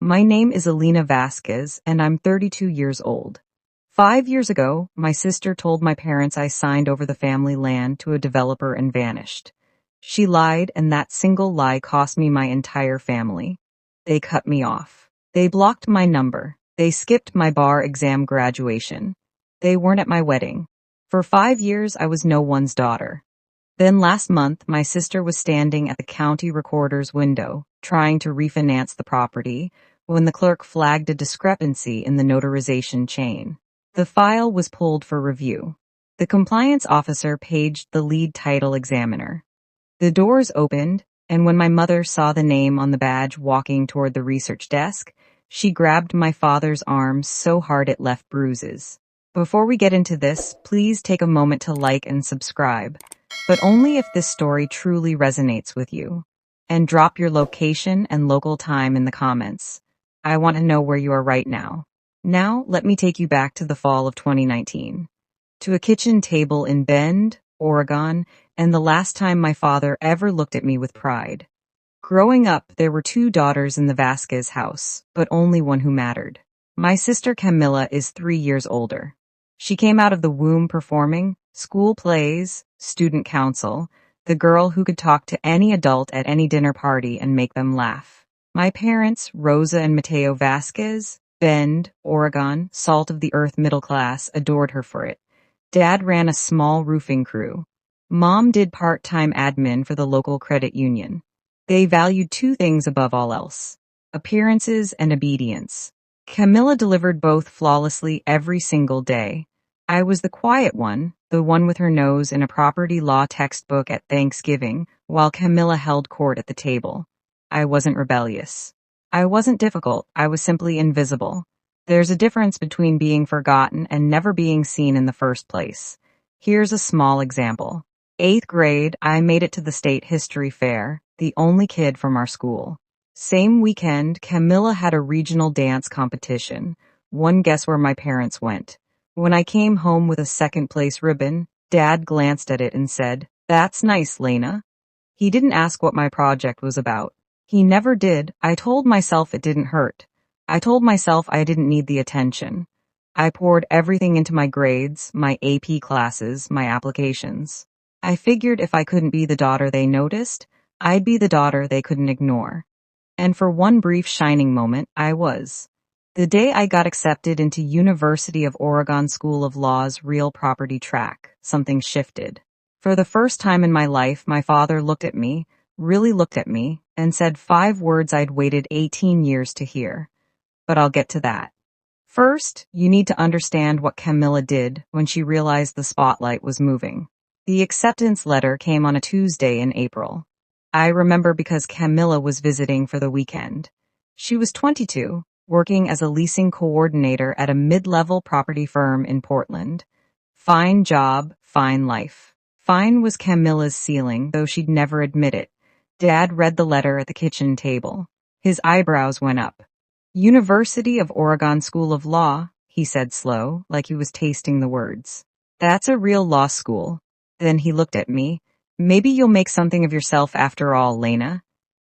My name is Elena Vasquez, and I'm 32 years old. 5 years ago, my sister told my parents I signed over the family land to a developer and vanished. She lied, and that single lie cost me my entire family. They cut me off. They blocked my number. They skipped my bar exam graduation. They weren't at my wedding. For 5 years, I was no one's daughter. Then last month, my sister was standing at the county recorder's window, trying to refinance the property, when the clerk flagged a discrepancy in the notarization chain. The file was pulled for review. The compliance officer paged the lead title examiner. The doors opened, and when my mother saw the name on the badge walking toward the research desk, she grabbed my father's arm so hard it left bruises. Before we get into this, please take a moment to like and subscribe, but only if this story truly resonates with you. And drop your location and local time in the comments. I want to know where you are right now. Now, let me take you back to the fall of 2019. To a kitchen table in Bend, Oregon, and the last time my father ever looked at me with pride. Growing up, there were 2 daughters in the Vasquez house, but only one who mattered. My sister Camila is 3 years older. She came out of the womb performing school plays, student council, the girl who could talk to any adult at any dinner party and make them laugh. My parents, Rosa and Mateo Vasquez, Bend, Oregon, salt of the earth middle class, adored her for it. Dad ran a small roofing crew. Mom did part-time admin for the local credit union. They valued 2 things above all else: appearances and obedience. Camilla delivered both flawlessly every single day. I was the quiet one, the one with her nose in a property law textbook at Thanksgiving, while Camilla held court at the table. I wasn't rebellious. I wasn't difficult, I was simply invisible. There's a difference between being forgotten and never being seen in the first place. Here's a small example. 8th grade, I made it to the state history fair, the only kid from our school. Same weekend, Camilla had a regional dance competition. One guess where my parents went. When I came home with a 2nd place ribbon, Dad glanced at it and said, "That's nice, Lena." He didn't ask what my project was about. He never did. I told myself it didn't hurt. I told myself I didn't need the attention. I poured everything into my grades, my AP classes, my applications. I figured if I couldn't be the daughter they noticed, I'd be the daughter they couldn't ignore. And for one brief shining moment, I was. The day I got accepted into University of Oregon School of Law's real property track, something shifted. For the first time in my life, my father looked at me, really looked at me, and said 5 words I'd waited 18 years to hear. But I'll get to that. First, you need to understand what Camilla did when she realized the spotlight was moving. The acceptance letter came on a Tuesday in April. I remember because Camilla was visiting for the weekend. She was 22, working as a leasing coordinator at a mid-level property firm in Portland. Fine job, fine life. Fine was Camilla's ceiling, though she'd never admit it. Dad read the letter at the kitchen table. His eyebrows went up. University of Oregon School of Law, he said slow, like he was tasting the words. That's a real law school. Then he looked at me. Maybe you'll make something of yourself after all, Lena.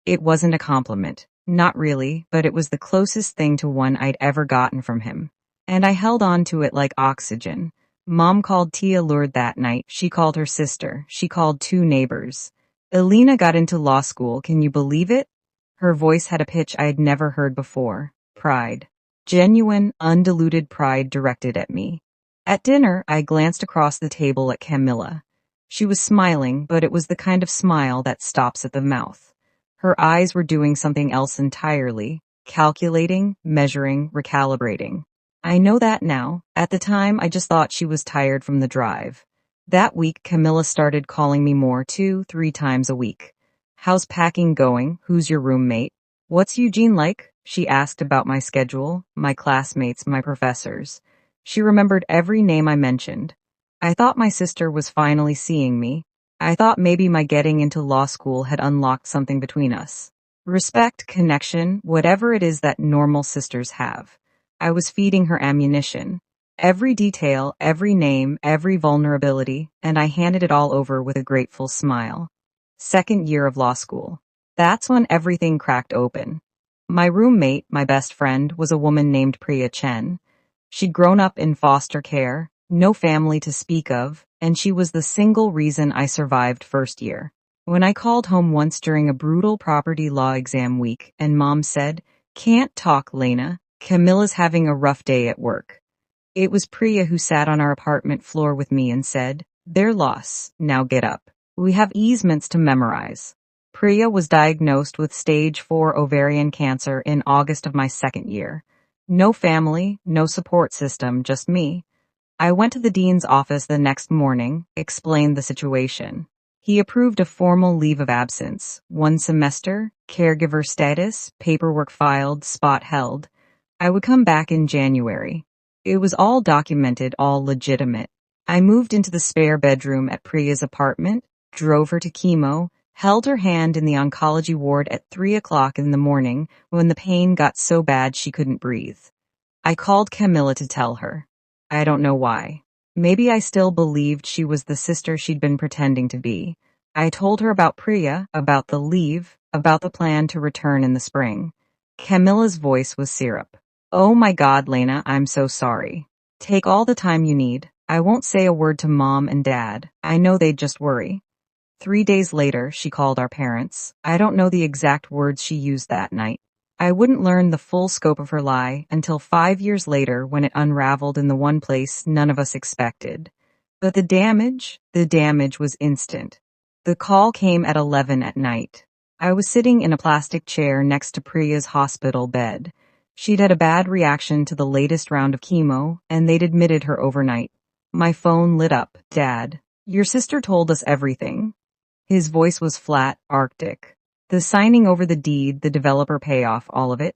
It wasn't a compliment. Not really, but it was the closest thing to one I'd ever gotten from him. And I held on to it like oxygen. Mom called Tia lured that night. She called her sister. She called 2 neighbors. Elena got into law school, can you believe it? Her voice had a pitch I had never heard before. Pride. Genuine, undiluted pride directed at me. At dinner, I glanced across the table at Camilla. She was smiling, but it was the kind of smile that stops at the mouth. Her eyes were doing something else entirely, calculating, measuring, recalibrating. I know that now. At the time, I just thought she was tired from the drive. That week, Camilla started calling me more 2-3 times a week. How's packing going? Who's your roommate? What's Eugene like? She asked about my schedule, my classmates, my professors. She remembered every name I mentioned. I thought my sister was finally seeing me. I thought maybe my getting into law school had unlocked something between us. Respect, connection, whatever it is that normal sisters have. I was feeding her ammunition. Every detail, every name, every vulnerability, and I handed it all over with a grateful smile. 2nd year of law school. That's when everything cracked open. My roommate, my best friend, was a woman named Priya Chen. She'd grown up in foster care, no family to speak of, and she was the single reason I survived first year. When I called home once during a brutal property law exam week and Mom said, "Can't talk, Lena. Camilla's having a rough day at work." It was Priya who sat on our apartment floor with me and said, "Their loss. Now get up. We have easements to memorize." Priya was diagnosed with stage 4 ovarian cancer in August of my second year. No family, no support system, just me. I went to the dean's office the next morning, explained the situation. He approved a formal leave of absence, 1 semester, caregiver status, paperwork filed, spot held. I would come back in January. It was all documented, all legitimate. I moved into the spare bedroom at Priya's apartment, drove her to chemo, held her hand in the oncology ward at 3 o'clock in the morning when the pain got so bad she couldn't breathe. I called Camila to tell her. I don't know why. Maybe I still believed she was the sister she'd been pretending to be. I told her about Priya, about the leave, about the plan to return in the spring. Camila's voice was syrup. "Oh my God, Lena, I'm so sorry. Take all the time you need. I won't say a word to Mom and Dad. I know they'd just worry." 3 days later, she called our parents. I don't know the exact words she used that night. I wouldn't learn the full scope of her lie until 5 years later when it unraveled in the one place none of us expected. But the damage was instant. The call came at 11 at night. I was sitting in a plastic chair next to Priya's hospital bed. She'd had a bad reaction to the latest round of chemo, and they'd admitted her overnight. My phone lit up. "Dad, your sister told us everything." His voice was flat, arctic. "The signing over the deed, the developer payoff, all of it."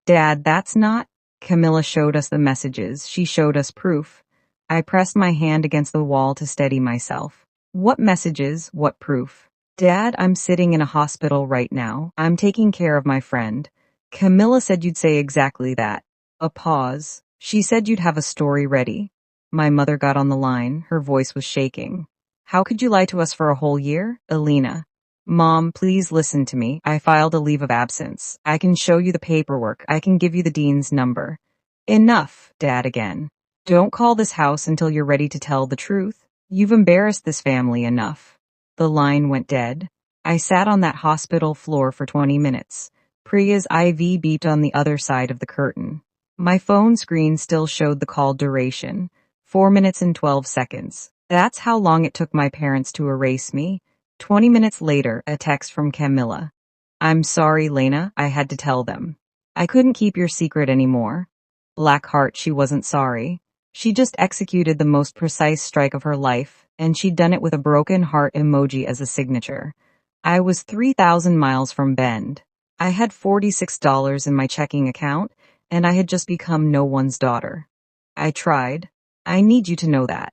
"Dad, that's not—" Camila showed us the messages. She showed us proof. I pressed my hand against the wall to steady myself. "What messages? What proof?" "Dad, I'm sitting in a hospital right now. I'm taking care of my friend." "Camila said you'd say exactly that." A pause. "She said you'd have a story ready." My mother got on the line. Her voice was shaking. "How could you lie to us for a whole year? Elena." "Mom, please listen to me. I filed a leave of absence. I can show you the paperwork. I can give you the dean's number." "Enough, Dad again. Don't call this house until you're ready to tell the truth. You've embarrassed this family enough." The line went dead. I sat on that hospital floor for 20 minutes. Priya's IV beeped on the other side of the curtain. My phone screen still showed the call duration. 4 minutes and 12 seconds. That's how long it took my parents to erase me. 20 minutes later, a text from Camila. "I'm sorry, Lena, I had to tell them. I couldn't keep your secret anymore." Black heart, she wasn't sorry. She just executed the most precise strike of her life, and she'd done it with a broken heart emoji as a signature. I was 3,000 miles from Bend. I had $46 in my checking account, and I had just become no one's daughter. I tried. I need you to know that.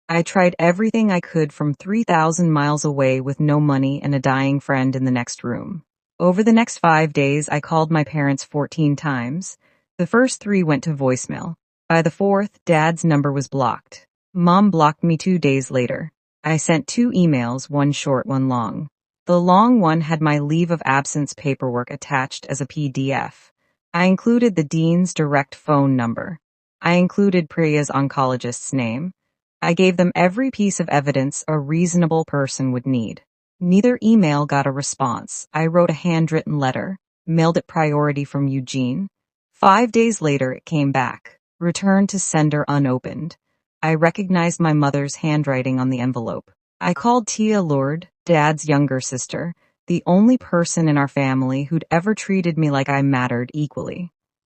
I tried everything I could from 3,000 miles away with no money and a dying friend in the next room. Over the next 5 days, I called my parents 14 times. The first 3 went to voicemail. By the 4th, Dad's number was blocked. Mom blocked me 2 days later. I sent 2 emails, one short, one long. The long one had my leave of absence paperwork attached as a PDF. I included the dean's direct phone number. I included Priya's oncologist's name. I gave them every piece of evidence a reasonable person would need. Neither email got a response. I wrote a handwritten letter, mailed it priority from Eugene. 5 days later, it came back. Returned to sender unopened. I recognized my mother's handwriting on the envelope. I called Tia Lourdes, Dad's younger sister, the only person in our family who'd ever treated me like I mattered equally.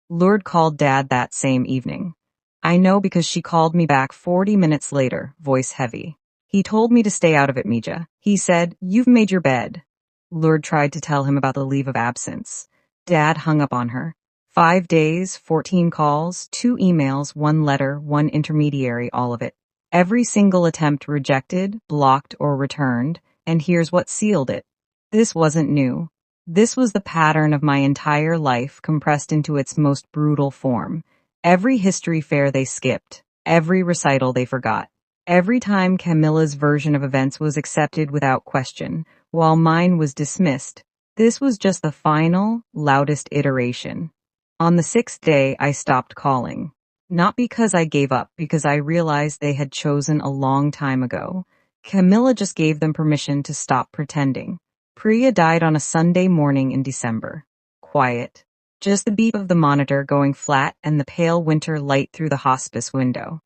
Lourdes called Dad that same evening. I know because she called me back 40 minutes later, voice heavy. "He told me to stay out of it, Mija. He said, 'You've made your bed.'" Lourdes tried to tell him about the leave of absence. Dad hung up on her. 5 days, 14 calls, 2 emails, 1 letter, 1 intermediary, all of it. Every single attempt rejected, blocked, or returned, and here's what sealed it. This wasn't new. This was the pattern of my entire life compressed into its most brutal form. Every history fair they skipped, every recital they forgot, every time Camila's version of events was accepted without question, while mine was dismissed. This was just the final, loudest iteration. On the sixth day, I stopped calling. Not because I gave up, because I realized they had chosen a long time ago. Camila just gave them permission to stop pretending. Priya died on a Sunday morning in December. Quiet. Just the beep of the monitor going flat and the pale winter light through the hospice window.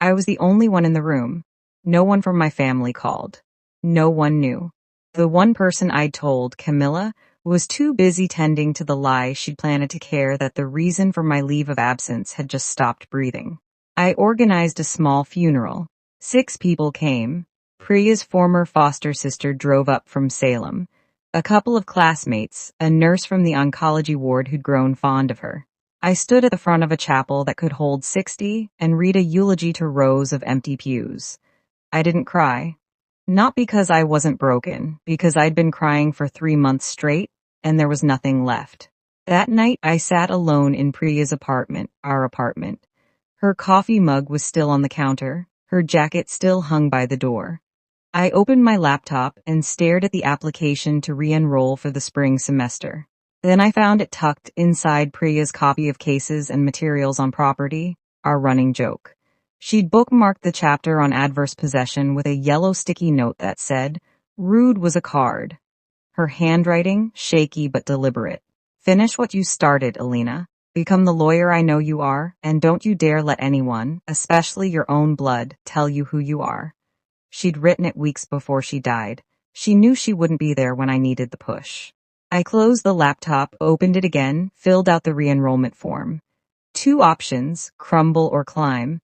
I was the only one in the room. No one from my family called. No one knew. The one person I'd told, Camila, was too busy tending to the lie she'd planted to care that the reason for my leave of absence had just stopped breathing. I organized a small funeral. 6 people came. Priya's former foster sister drove up from Salem. A couple of classmates, a nurse from the oncology ward who'd grown fond of her. I stood at the front of a chapel that could hold 60 and read a eulogy to rows of empty pews. I didn't cry. Not because I wasn't broken, because I'd been crying for 3 months straight, and there was nothing left. That night, I sat alone in Priya's apartment, our apartment. Her coffee mug was still on the counter, her jacket still hung by the door. I opened my laptop and stared at the application to re-enroll for the spring semester. Then I found it tucked inside Priya's copy of Cases and Materials on Property, our running joke. She'd bookmarked the chapter on adverse possession with a yellow sticky note that said, "Rude was a card." Her handwriting, shaky but deliberate. "Finish what you started, Elena. Become the lawyer I know you are, and don't you dare let anyone, especially your own blood, tell you who you are." She'd written it weeks before she died. She knew she wouldn't be there when I needed the push. I closed the laptop, opened it again, filled out the re-enrollment form. 2 options, crumble or climb.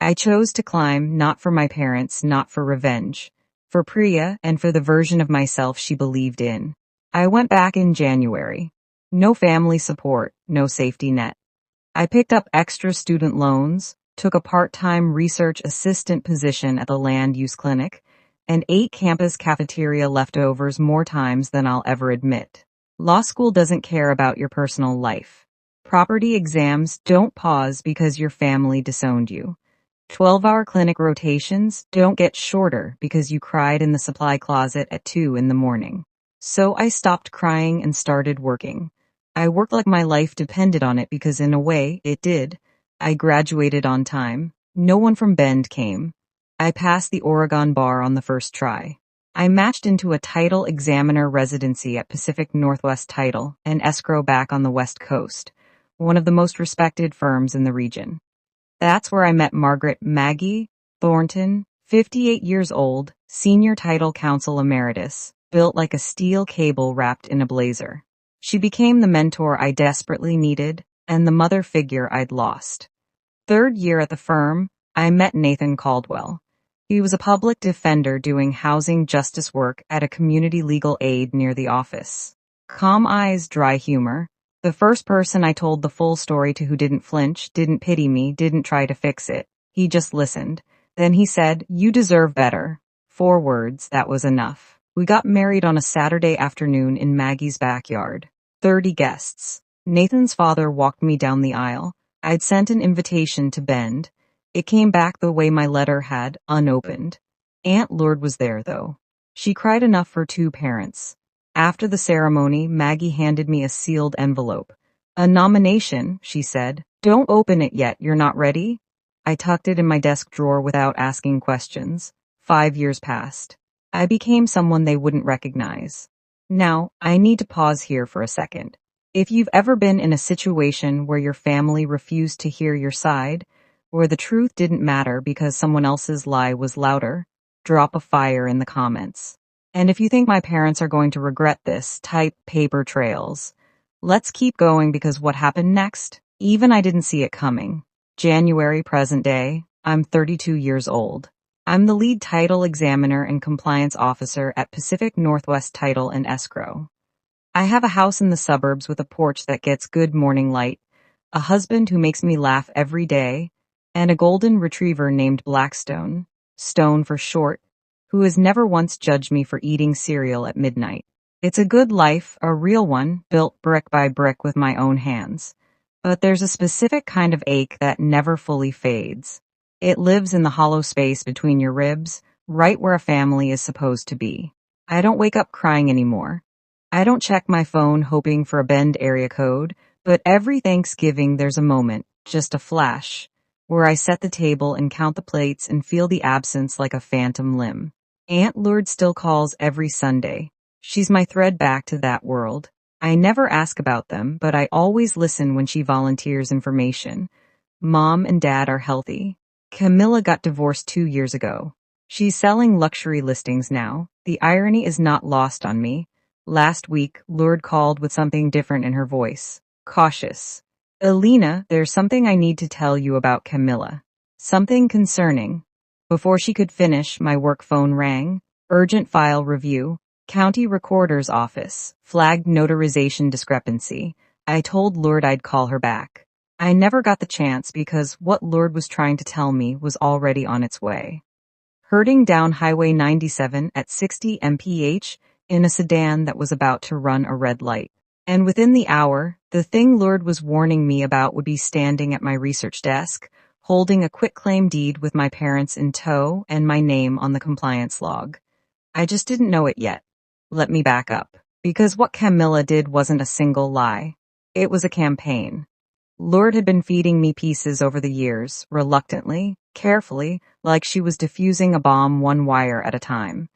I chose to climb, not for my parents, not for revenge. For Priya, and for the version of myself she believed in. I went back in January. No family support, no safety net. I picked up extra student loans, took a part-time research assistant position at the land use clinic, and ate campus cafeteria leftovers more times than I'll ever admit. Law school doesn't care about your personal life. Property exams don't pause because your family disowned you. 12-hour clinic rotations don't get shorter because you cried in the supply closet at 2 in the morning. So I stopped crying and started working. I worked like my life depended on it because in a way, it did. I graduated on time. No one from Bend came. I passed the Oregon bar on the first try. I matched into a title examiner residency at Pacific Northwest Title and escrow back on the West Coast, one of the most respected firms in the region. That's where I met Margaret Maggie Thornton, 58 years old, senior title counsel emeritus, built like a steel cable wrapped in a blazer. She became the mentor I desperately needed and the mother figure I'd lost. 3rd year at the firm, I met Nathan Caldwell. He was a public defender doing housing justice work at a community legal aid near the office. Calm eyes, dry humor. The first person I told the full story to who didn't flinch, didn't pity me, didn't try to fix it. He just listened. Then he said, "You deserve better." 4 words, that was enough. We got married on a Saturday afternoon in Maggie's backyard. 30 guests. Nathan's father walked me down the aisle. I'd sent an invitation to Bend. It came back the way my letter had, unopened. Aunt Lourdes was there, though. She cried enough for 2 parents. After the ceremony, Maggie handed me a sealed envelope. "A nomination," she said. "Don't open it yet, you're not ready?" I tucked it in my desk drawer without asking questions. 5 years passed. I became someone they wouldn't recognize. Now, I need to pause here for a second. If you've ever been in a situation where your family refused to hear your side, where the truth didn't matter because someone else's lie was louder, drop a fire in the comments. And if you think my parents are going to regret this, type paper trails. Let's keep going because what happened next? Even I didn't see it coming. January, present day, I'm 32 years old. I'm the lead title examiner and compliance officer at Pacific Northwest Title and Escrow. I have a house in the suburbs with a porch that gets good morning light, a husband who makes me laugh every day, and a golden retriever named Blackstone, Stone for short, who has never once judged me for eating cereal at midnight. It's a good life, a real one, built brick by brick with my own hands. But there's a specific kind of ache that never fully fades. It lives in the hollow space between your ribs, right where a family is supposed to be. I don't wake up crying anymore. I don't check my phone hoping for a Bend area code, but every Thanksgiving there's a moment, just a flash, where I set the table and count the plates and feel the absence like a phantom limb. Aunt Lourdes still calls every Sunday. She's my thread back to that world. I never ask about them, but I always listen when she volunteers information. Mom and Dad are healthy. Camila got divorced 2 years ago. She's selling luxury listings now. The irony is not lost on me. Last week, Lourdes called with something different in her voice. Cautious. Elena, there's something I need to tell you about Camila. Something concerning. Before she could finish, my work phone rang. Urgent file review. County Recorder's Office. Flagged notarization discrepancy. I told Lourdes I'd call her back. I never got the chance because what Lourdes was trying to tell me was already on its way. Herding down Highway 97 at 60 mph in a sedan that was about to run a red light. And within the hour, the thing Lourdes was warning me about would be standing at my research desk, holding a quitclaim deed with my parents in tow and my name on the compliance log. I just didn't know it yet. Let me back up. Because what Camila did wasn't a single lie. It was a campaign. Lourdes had been feeding me pieces over the years, reluctantly, carefully, like she was diffusing a bomb one wire at a time.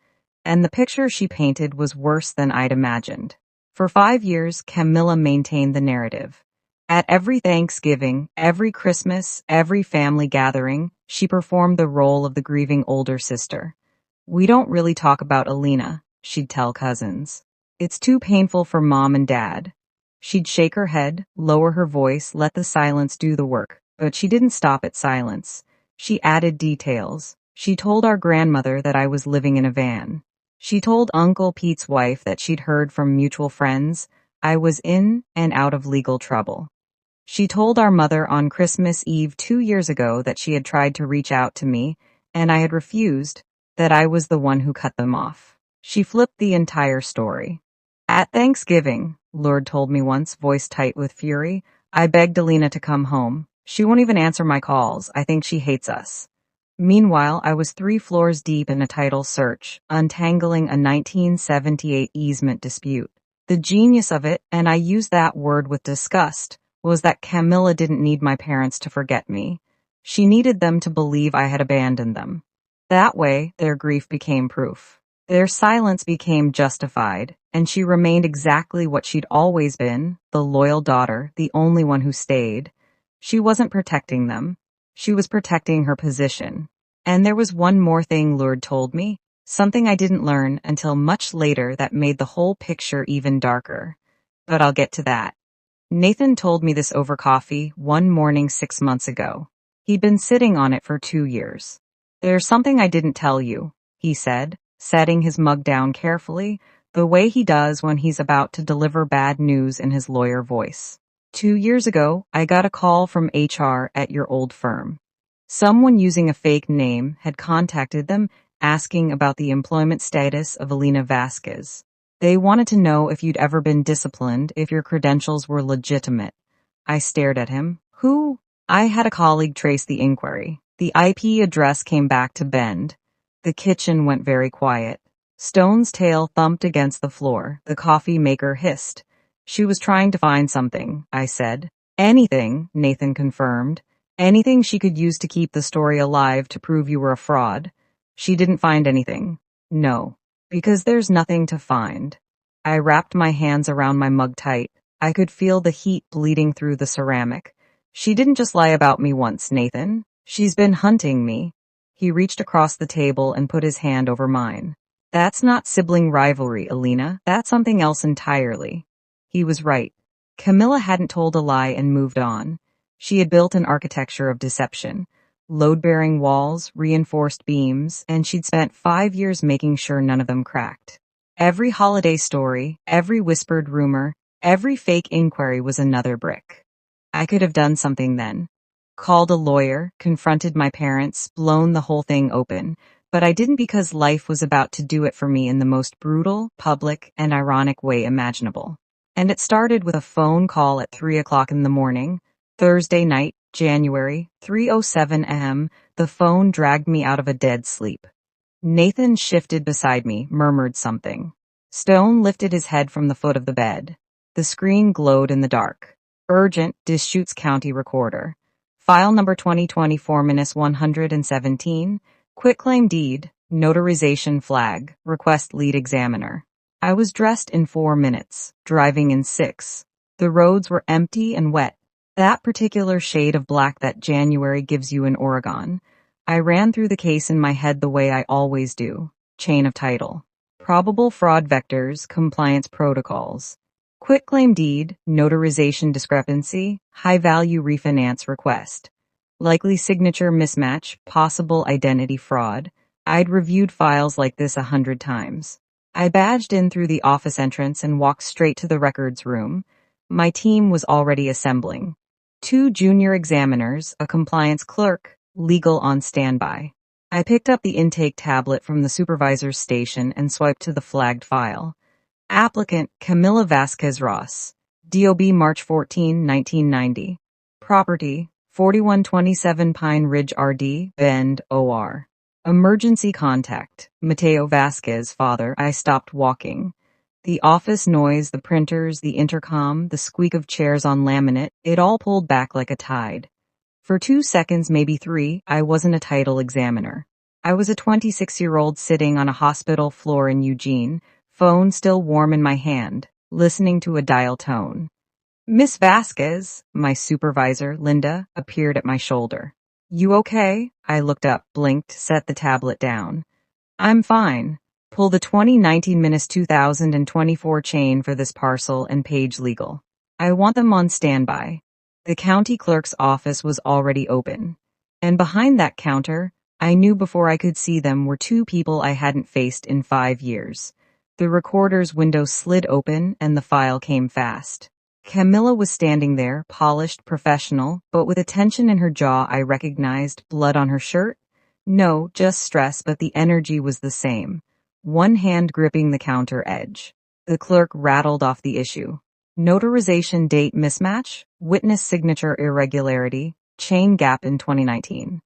And the picture she painted was worse than I'd imagined. For 5 years, Camila maintained the narrative. At every Thanksgiving, every Christmas, every family gathering, she performed the role of the grieving older sister. We don't really talk about Elena, she'd tell cousins. It's too painful for Mom and Dad. She'd shake her head, lower her voice, let the silence do the work. But she didn't stop at silence. She added details. She told our grandmother that I was living in a van. She told Uncle Pete's wife that she'd heard from mutual friends I was in and out of legal trouble. She told our mother on Christmas Eve 2 years ago that she had tried to reach out to me, and I had refused, that I was the one who cut them off. She flipped the entire story. At Thanksgiving, Lourdes told me once, voice tight with fury, I begged Elena to come home. She won't even answer my calls. I think she hates us. Meanwhile, I was 3 floors deep in a title search, untangling a 1978 easement dispute. The genius of it, and I use that word with disgust, was that Camila didn't need my parents to forget me. She needed them to believe I had abandoned them. That way, their grief became proof. Their silence became justified, and she remained exactly what she'd always been, the loyal daughter, the only one who stayed. She wasn't protecting them. She was protecting her position. And there was one more thing Lourdes told me, something I didn't learn until much later that made the whole picture even darker. But I'll get to that. Nathan told me this over coffee one morning 6 months ago. He'd been sitting on it for 2 years. There's something I didn't tell you, he said, setting his mug down carefully, the way he does when he's about to deliver bad news in his lawyer voice. 2 years ago, I got a call from HR at your old firm. Someone using a fake name had contacted them asking about the employment status of Elena Vasquez. They wanted to know if you'd ever been disciplined, if your credentials were legitimate. I stared at him. Who? I had a colleague trace the inquiry. The IP address came back to Bend. The kitchen went very quiet. Stone's tail thumped against the floor. The coffee maker hissed. She was trying to find something, I said. Anything, Nathan confirmed. Anything she could use to keep the story alive to prove you were a fraud. She didn't find anything. No. Because there's nothing to find. I wrapped my hands around my mug tight. I could feel the heat bleeding through the ceramic. She didn't just lie about me once, Nathan. She's been hunting me. He reached across the table and put his hand over mine. That's not sibling rivalry, Elena. That's something else entirely. He was right. Camila hadn't told a lie and moved on. She had built an architecture of deception. Load-bearing walls, reinforced beams, and she'd spent 5 years making sure none of them cracked. Every holiday story, every whispered rumor, every fake inquiry was another brick. I could have done something then. Called a lawyer, confronted my parents, blown the whole thing open. But I didn't because life was about to do it for me in the most brutal, public, and ironic way imaginable. And it started with a phone call at 3 o'clock in the morning. Thursday night, January, 3:07 a.m., the phone dragged me out of a dead sleep. Nathan shifted beside me, murmured something. Stone lifted his head from the foot of the bed. The screen glowed in the dark. Urgent, Deschutes County Recorder. File number 2024-117, quitclaim deed, notarization flag, request lead examiner. I was dressed in 4 minutes, driving in 6. The roads were empty and wet. That particular shade of black that January gives you in Oregon. I ran through the case in my head the way I always do. Chain of title. Probable fraud vectors, compliance protocols. Quitclaim deed, notarization discrepancy, high-value refinance request. Likely signature mismatch, possible identity fraud. I'd reviewed files like this 100 times. I badged in through the office entrance and walked straight to the records room. My team was already assembling. 2 junior examiners, a compliance clerk, legal on standby. I picked up the intake tablet from the supervisor's station and swiped to the flagged file. Applicant Camila Vasquez Ross. DOB March 14, 1990. Property 4127 Pine Ridge RD, Bend, OR. Emergency contact. Mateo Vasquez, father. I stopped walking. The office noise, the printers, the intercom, the squeak of chairs on laminate, it all pulled back like a tide. For 2 seconds, maybe 3, I wasn't a title examiner. I was a 26-year-old sitting on a hospital floor in Eugene, phone still warm in my hand, listening to a dial tone. Miss Vasquez, my supervisor, Linda, appeared at my shoulder. You okay? I looked up, blinked, set the tablet down. I'm fine. Pull the 2019-2024 chain for this parcel and page legal. I want them on standby. The county clerk's office was already open. And behind that counter, I knew before I could see them, were 2 people I hadn't faced in 5 years. The recorder's window slid open and the file came fast. Camila was standing there, polished, professional, but with a tension in her jaw I recognized. Blood on her shirt? No, just stress, but the energy was the same. One hand gripping the counter edge. The clerk rattled off the issue. Notarization date mismatch, witness signature irregularity, chain gap in 2019.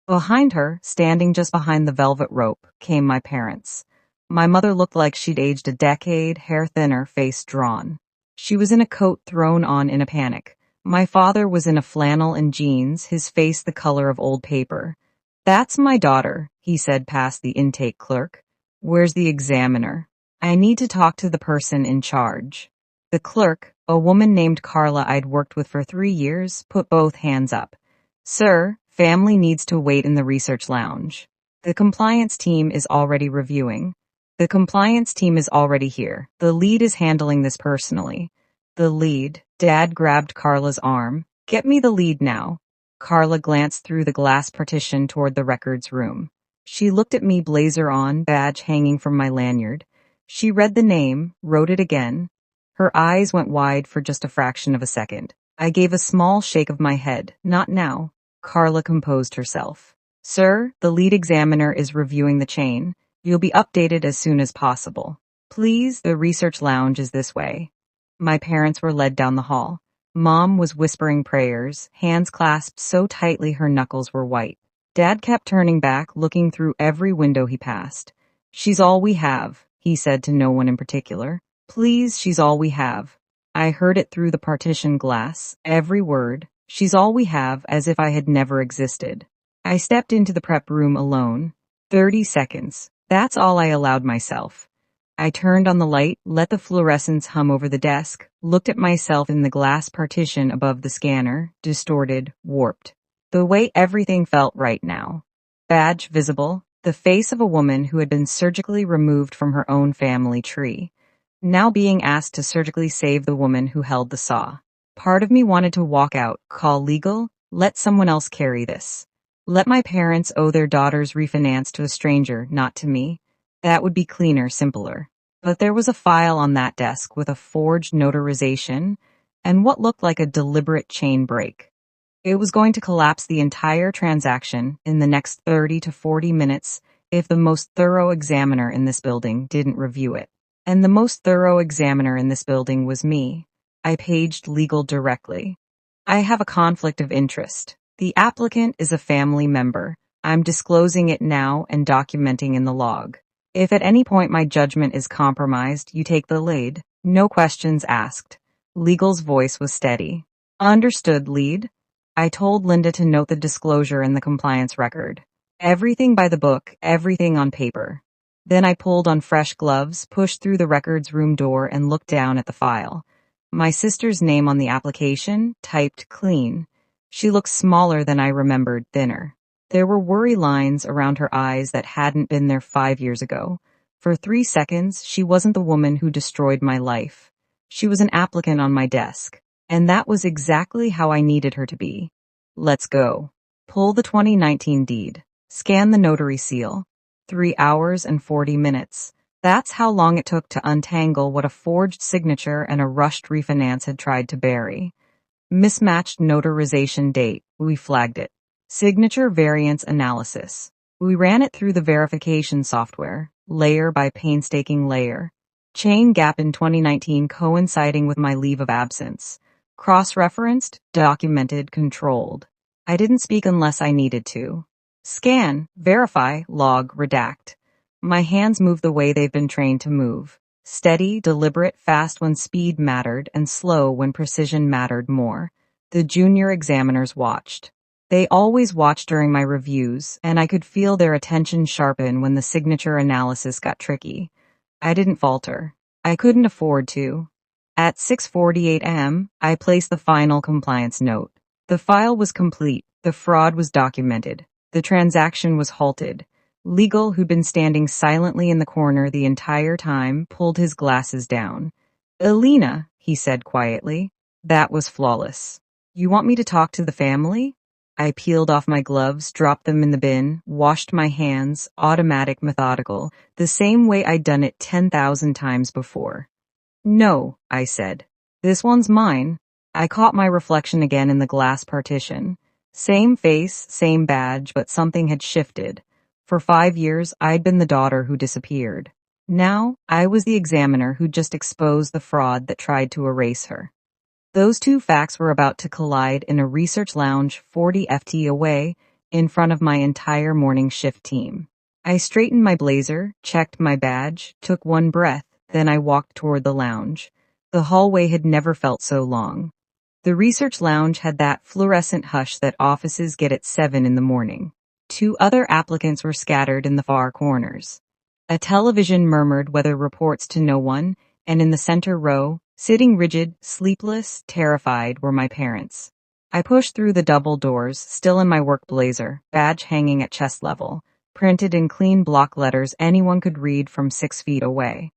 Behind her, standing just behind the velvet rope, came my parents. My mother looked like she'd aged a decade, hair thinner, face drawn. She was in a coat thrown on in a panic. My father was in a flannel and jeans, his face the color of old paper. That's my daughter, he said past the intake clerk. Where's the examiner? I need to talk to the person in charge. The clerk, a woman named Carla I'd worked with for 3 years, put both hands up. Sir, family needs to wait in the research lounge. The compliance team is already reviewing. The compliance team is already here. The lead is handling this personally. The lead. Dad grabbed Carla's arm. Get me the lead now. Carla glanced through the glass partition toward the records room. She looked at me, blazer on, badge hanging from my lanyard. She read the name, wrote it again. Her eyes went wide for just a fraction of a second. I gave a small shake of my head. Not now. Carla composed herself. Sir, the lead examiner is reviewing the chain. You'll be updated as soon as possible. Please, the research lounge is this way. My parents were led down the hall. Mom was whispering prayers, hands clasped so tightly her knuckles were white. Dad kept turning back, looking through every window he passed. She's all we have, he said to no one in particular. Please, she's all we have. I heard it through the partition glass, every word. She's all we have, as if I had never existed. I stepped into the prep room alone. 30 seconds. That's all I allowed myself. I turned on the light, let the fluorescence hum over the desk, looked at myself in the glass partition above the scanner, distorted, warped. The way everything felt right now. Badge visible, the face of a woman who had been surgically removed from her own family tree. Now being asked to surgically save the woman who held the saw. Part of me wanted to walk out, call legal, let someone else carry this. Let my parents owe their daughter's refinance to a stranger, not to me. That would be cleaner, simpler. But there was a file on that desk with a forged notarization and what looked like a deliberate chain break. It was going to collapse the entire transaction in the next 30 to 40 minutes if the most thorough examiner in this building didn't review it. And the most thorough examiner in this building was me. I paged legal directly. I have a conflict of interest. The applicant is a family member. I'm disclosing it now and documenting in the log. If at any point my judgment is compromised, you take the lead. No questions asked. Legal's voice was steady. Understood, lead. I told Linda to note the disclosure in the compliance record. Everything by the book, everything on paper. Then I pulled on fresh gloves, pushed through the records room door, and looked down at the file. My sister's name on the application, typed clean. She looked smaller than I remembered, thinner. There were worry lines around her eyes that hadn't been there 5 years ago. For 3 seconds, she wasn't the woman who destroyed my life. She was an applicant on my desk. And that was exactly how I needed her to be. Let's go. Pull the 2019 deed. Scan the notary seal. 3 hours and 40 minutes. That's how long it took to untangle what a forged signature and a rushed refinance had tried to bury. Mismatched notarization date. We flagged it. Signature variance analysis. We ran it through the verification software, layer by painstaking layer. Chain gap in 2019 coinciding with my leave of absence. Cross-referenced, documented, controlled. I didn't speak unless I needed to. Scan, verify, log, redact. My hands moved the way they've been trained to move. Steady, deliberate, fast when speed mattered, and slow when precision mattered more. The junior examiners watched. They always watched during my reviews, and I could feel their attention sharpen when the signature analysis got tricky. I didn't falter. I couldn't afford to. At 6:48 a.m., I placed the final compliance note. The file was complete. The fraud was documented. The transaction was halted. Legal, who'd been standing silently in the corner the entire time, pulled his glasses down. "Elena," he said quietly, "that was flawless. You want me to talk to the family?" I peeled off my gloves, dropped them in the bin, washed my hands, automatic, methodical, the same way I'd done it 10,000 times before. "No," I said. "This one's mine." I caught my reflection again in the glass partition. Same face, same badge, but something had shifted. For 5 years, I'd been the daughter who disappeared. Now, I was the examiner who just exposed the fraud that tried to erase her. Those two facts were about to collide in a research lounge 40 ft away in front of my entire morning shift team. I straightened my blazer, checked my badge, took one breath, then I walked toward the lounge. The hallway had never felt so long. The research lounge had that fluorescent hush that offices get at 7 in the morning. 2 other applicants were scattered in the far corners. A television murmured weather reports to no one, and in the center row, sitting rigid, sleepless, terrified, were my parents. I pushed through the double doors, still in my work blazer, badge hanging at chest level, printed in clean block letters anyone could read from 6 feet away.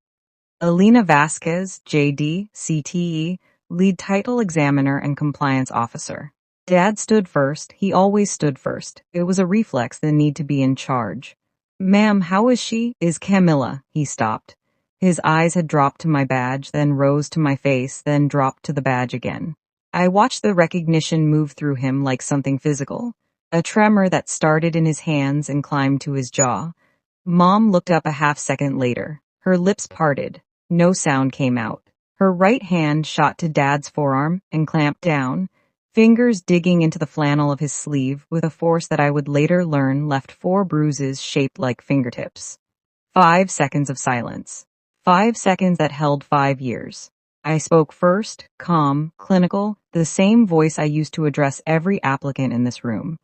Elena Vasquez, JD, CTE, lead title examiner and compliance officer. Dad stood first. He always stood first. It was a reflex, the need to be in charge. "Ma'am, how is she?" "Is Camila." He stopped. His eyes had dropped to my badge, then rose to my face, then dropped to the badge again. I watched the recognition move through him like something physical, a tremor that started in his hands and climbed to his jaw. Mom looked up a half second later. Her lips parted. No sound came out. Her right hand shot to Dad's forearm and clamped down, fingers digging into the flannel of his sleeve with a force that I would later learn left 4 bruises shaped like fingertips. 5 seconds of silence. 5 seconds that held 5 years. I spoke first, calm, clinical, the same voice I used to address every applicant in this room.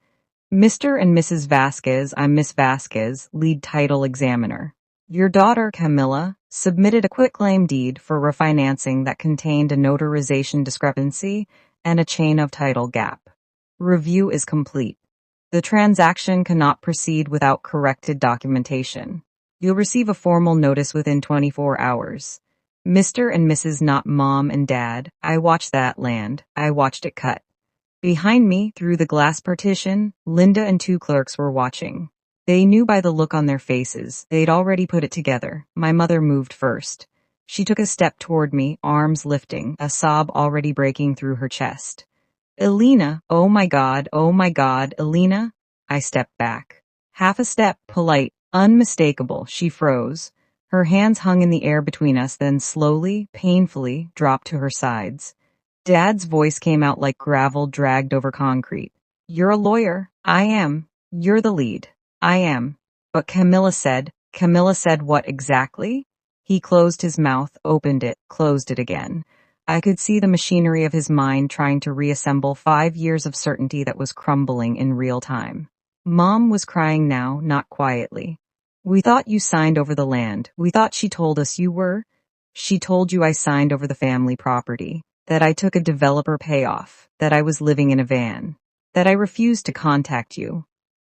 "Mr. and Mrs. Vasquez, I'm Miss Vasquez, lead title examiner. Your daughter, Camila, submitted a quitclaim deed for refinancing that contained a notarization discrepancy and a chain of title gap. Review is complete. The transaction cannot proceed without corrected documentation. You'll receive a formal notice within 24 hours. Mr. and Mrs. not Mom and Dad, I watched that land. I watched it cut. Behind me, through the glass partition, Linda and 2 clerks were watching. They knew by the look on their faces. They'd already put it together. My mother moved first. She took a step toward me, arms lifting, a sob already breaking through her chest. "Elena, oh my God, Elena." I stepped back. Half a step, polite, unmistakable. She froze. Her hands hung in the air between us, then slowly, painfully, dropped to her sides. Dad's voice came out like gravel dragged over concrete. "You're a lawyer." "I am." "You're the lead." "I am." But Camila said, Camila said, "What exactly?" He closed his mouth, opened it, closed it again. I could see the machinery of his mind trying to reassemble 5 years of certainty that was crumbling in real time. Mom was crying now, not quietly. "We thought you signed over the land. We thought she told us you were." "She told you I signed over the family property, that I took a developer payoff, that I was living in a van, that I refused to contact you."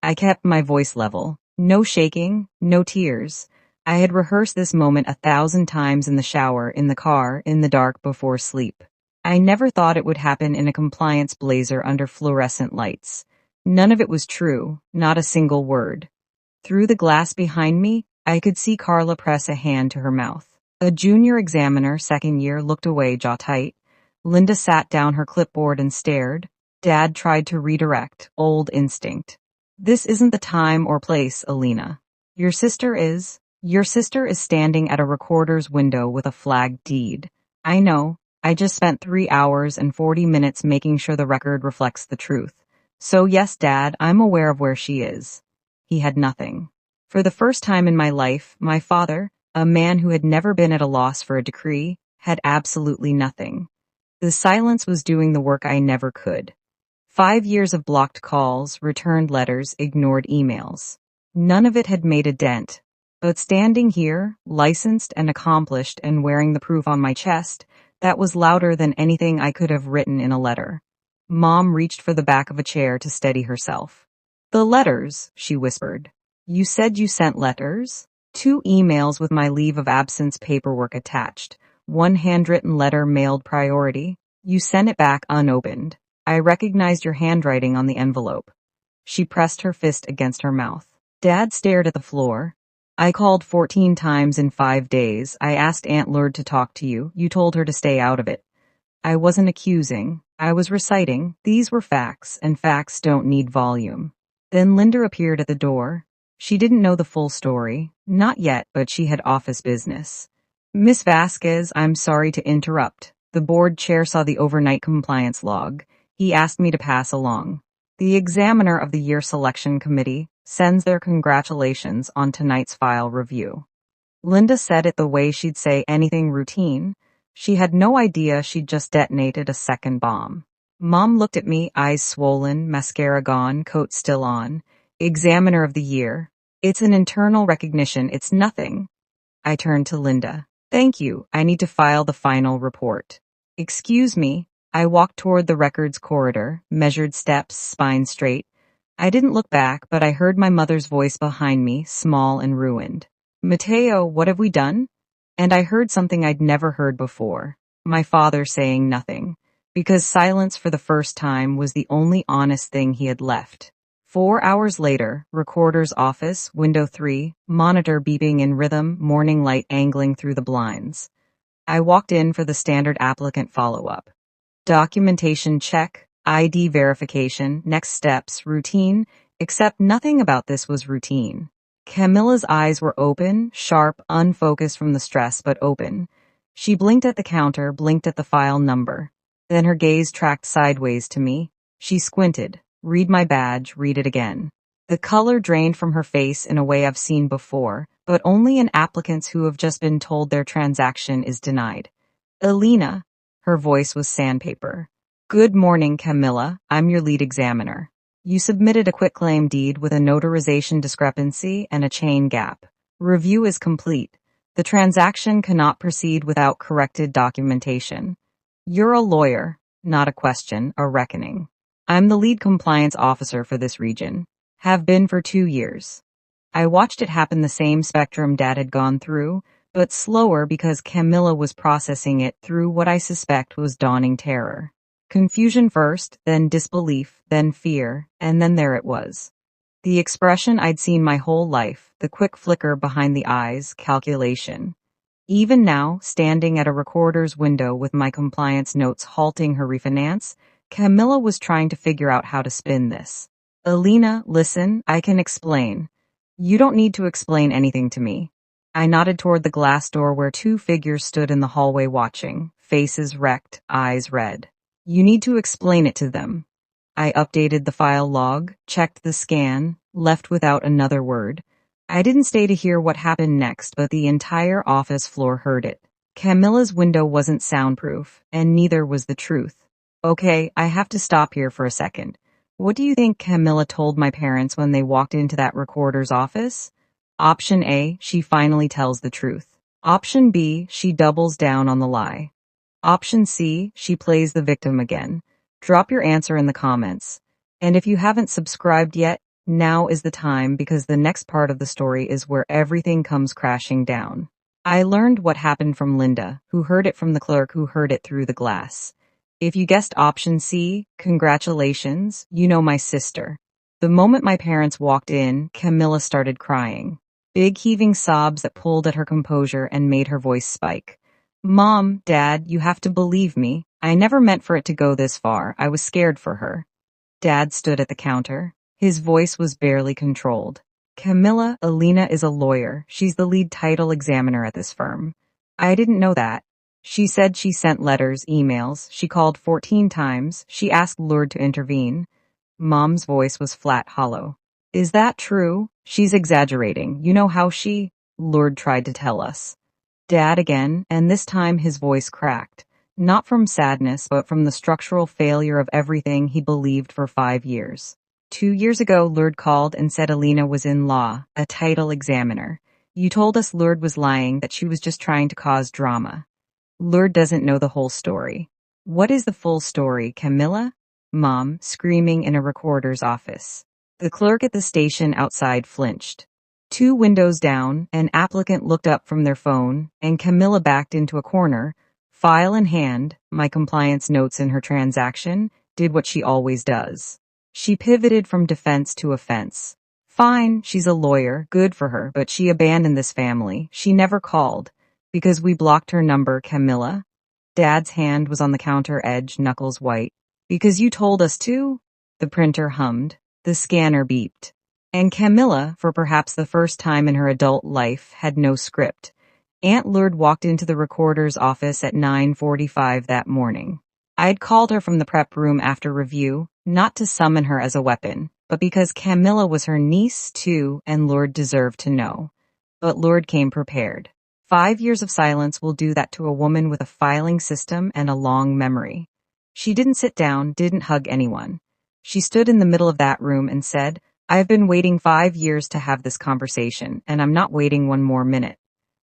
I kept my voice level. No shaking, no tears. I had rehearsed this moment 1,000 times in the shower, in the car, in the dark before sleep. I never thought it would happen in a compliance blazer under fluorescent lights. None of it was true, not a single word. Through the glass behind me, I could see Carla press a hand to her mouth. A junior examiner, second year, looked away, jaw tight. Linda sat down her clipboard and stared. Dad tried to redirect, old instinct. "This isn't the time or place, Elena. Your sister is standing at a recorder's window with a flagged deed. I know. I just spent 3 hours and 40 minutes making sure the record reflects the truth. So yes, Dad, I'm aware of where she is." He had nothing. For the first time in my life, my father, a man who had never been at a loss for a decree, had absolutely nothing. The silence was doing the work I never could. 5 years of blocked calls, returned letters, ignored emails. None of it had made a dent. But standing here, licensed and accomplished and wearing the proof on my chest, that was louder than anything I could have written in a letter. Mom reached for the back of a chair to steady herself. "The letters," she whispered. "You said you sent letters?" 2 emails with my leave of absence paperwork attached. 1 handwritten letter mailed priority. You sent it back unopened. I recognized your handwriting on the envelope." She pressed her fist against her mouth. Dad stared at the floor. "I called 14 times in 5 days. I asked Aunt Lourdes to talk to you. You told her to stay out of it." I wasn't accusing. I was reciting. These were facts, and facts don't need volume. Then Linda appeared at the door. She didn't know the full story. Not yet, but she had office business. "Miss Vasquez, I'm sorry to interrupt. The board chair saw the overnight compliance log. He asked me to pass along. The examiner of the year selection committee sends their congratulations on tonight's file review." Linda said it the way she'd say anything routine. She had no idea she'd just detonated a second bomb. Mom looked at me, eyes swollen, mascara gone, coat still on. "Examiner of the year. It's an internal recognition, it's nothing." I turned to Linda. "Thank you, I need to file the final report." "Excuse me." I walked toward the records corridor, measured steps, spine straight. I didn't look back, but I heard my mother's voice behind me, small and ruined. "Mateo, what have we done?" And I heard something I'd never heard before. My father saying nothing. Because silence for the first time was the only honest thing he had left. 4 hours later, recorder's office, window 3, monitor beeping in rhythm, morning light angling through the blinds. I walked in for the standard applicant follow-up. Documentation check, ID verification, next steps, routine, except nothing about this was routine. Camila's eyes were open, sharp, unfocused from the stress, but open. She blinked at the counter, blinked at the file number. Then her gaze tracked sideways to me. She squinted. "Read my badge, read it again." The color drained from her face in a way I've seen before, but only in applicants who have just been told their transaction is denied. "Elena." Her voice was sandpaper. "Good morning, Camila. I'm your lead examiner. You submitted a quitclaim deed with a notarization discrepancy and a chain gap. Review is complete. The transaction cannot proceed without corrected documentation. You're a lawyer, not a question, a reckoning. I'm the lead compliance officer for this region. Have been for 2 years." I watched it happen, the same spectrum Dad had gone through, but slower because Camila was processing it through what I suspect was dawning terror. Confusion first, then disbelief, then fear, and then there it was. The expression I'd seen my whole life, the quick flicker behind the eyes, calculation. Even now, standing at a recorder's window with my compliance notes halting her refinance, Camila was trying to figure out how to spin this. "Elena, listen, I can explain." "You don't need to explain anything to me." I nodded toward the glass door where 2 figures stood in the hallway watching, faces wrecked, eyes red. "You need to explain it to them." I updated the file log, checked the scan, left without another word. I didn't stay to hear what happened next, but the entire office floor heard it. Camilla's window wasn't soundproof, and neither was the truth. Okay, I have to stop here for a second. What do you think Camilla told my parents when they walked into that recorder's office? Option A, she finally tells the truth. Option B, she doubles down on the lie. Option C, she plays the victim again. Drop your answer in the comments. And if you haven't subscribed yet, now is the time, because the next part of the story is where everything comes crashing down. I learned what happened from Linda, who heard it from the clerk who heard it through the glass. If you guessed option C, congratulations, you know my sister. The moment my parents walked in, Camilla started crying. Big heaving sobs that pulled at her composure and made her voice spike. Mom, Dad, you have to believe me. I never meant for it to go this far. I was scared for her. Dad stood at the counter. His voice was barely controlled. Camilla, Elena is a lawyer. She's the lead title examiner at this firm. I didn't know that. She said she sent letters, emails. She called 14 times. She asked Lourdes to intervene. Mom's voice was flat, hollow. Is that true? She's exaggerating. You know how she... Lourdes tried to tell us. Dad again, and this time his voice cracked. Not from sadness, but from the structural failure of everything he believed for 5 years. 2 years ago, Lourdes called and said Elena was in law, a title examiner. You told us Lourdes was lying, that she was just trying to cause drama. Lourdes doesn't know the whole story. What is the full story, Camilla? Mom, screaming in a recorder's office. The clerk at the station outside flinched. 2 windows down, an applicant looked up from their phone, and Camilla backed into a corner, file in hand, my compliance notes in her transaction, did what she always does. She pivoted from defense to offense. Fine, she's a lawyer, good for her, but she abandoned this family. She never called. Because we blocked her number, Camilla. Dad's hand was on the counter edge, knuckles white. Because you told us to? The printer hummed. The scanner beeped. And Camilla, for perhaps the first time in her adult life, had no script. Aunt Lourdes walked into the recorder's office at 9:45 that morning. I'd called her from the prep room after review, not to summon her as a weapon, but because Camilla was her niece too, and Lourdes deserved to know. But Lourdes came prepared. 5 years of silence will do that to a woman with a filing system and a long memory. She didn't sit down, didn't hug anyone. She stood in the middle of that room and said, I've been waiting 5 years to have this conversation, and I'm not waiting one more minute.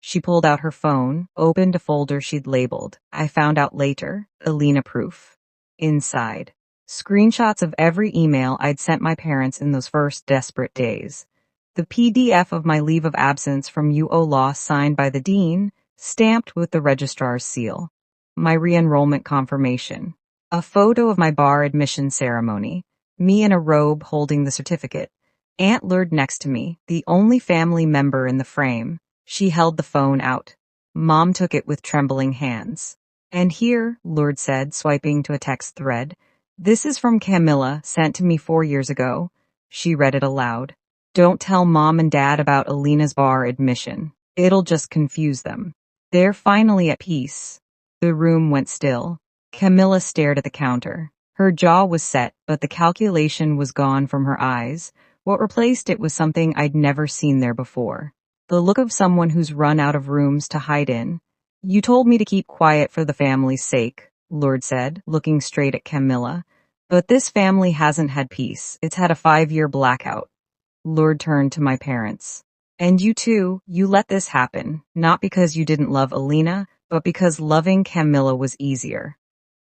She pulled out her phone, opened a folder she'd labeled. I found out later, Elena proof. Inside, screenshots of every email I'd sent my parents in those first desperate days. The PDF of my leave of absence from UO Law signed by the dean, stamped with the registrar's seal. My re-enrollment confirmation. A photo of my bar admission ceremony. Me in a robe holding the certificate. Aunt Lourdes next to me, the only family member in the frame. She held the phone out. Mom took it with trembling hands. And here, Lourdes said, swiping to a text thread. This is from Camilla, sent to me 4 years ago. She read it aloud. Don't tell Mom and Dad about Elena's bar admission. It'll just confuse them. They're finally at peace. The room went still. Camilla stared at the counter. Her jaw was set, but the calculation was gone from her eyes. What replaced it was something I'd never seen there before. The look of someone who's run out of rooms to hide in. You told me to keep quiet for the family's sake, Lourdes said, looking straight at Camilla. But this family hasn't had peace. It's had a 5-year blackout. Lourdes turned to my parents. And you too, you let this happen, not because you didn't love Elena, but because loving Camilla was easier.